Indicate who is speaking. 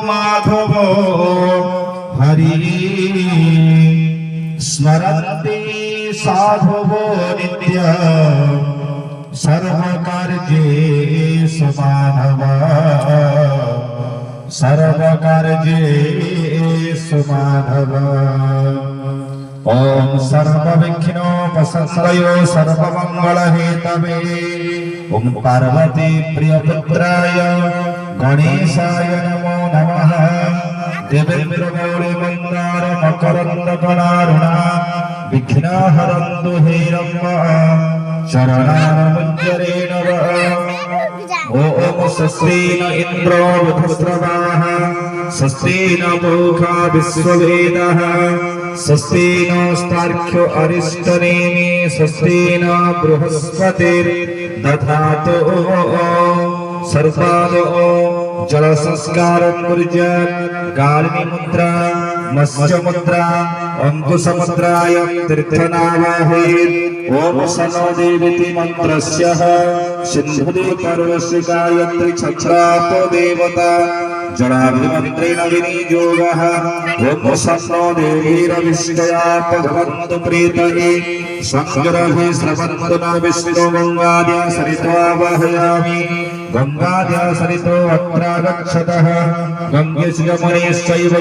Speaker 1: माधव हरि स्मरन्ति साधवो नित्य सर्वकार्येषु माधव सर्वकार्येषु माधव। ओम सर्वविघ्नोपशान्तये सर्वमंगलहेतवे ओम पार्वती प्रियपुत्राय गणेशाय नमो नमः। देवेन्द्र गौरी मंदार मकरंद कणारुणा विघ्नहरन्तु हे रम्भ चरणारविन्दे नमः। ओम सस्तेन इन्द्रो वृधस्रवाः सस्तेन पूषा विश्ववेदः सस्तेन स्तार्क्ष्यो अरिष्टनेमि सस्तेन बृहस्पतिर्दधातु। सर्वादो जल संस्कार गालिनी मुद्रा मत्स्य मुद्रा अंकुश मुद्राय तीर्थनावाहेत्। ओम सनो देवीति मंत्रस्य सिंधुदे पर्वस्य गायत्री छत्रापो देवता जलाभिमन्त्रेण विनियोगः। ओम सनो देवीरविष्टयाप भवन्तु प्रीतये संग्रहे श्रवन्तु न विष्णु गंगाद्या सरित्वावहयामि। गंगाद्या सरितो अत्रागच्छतः गङ्गेश यमुनेश्चैव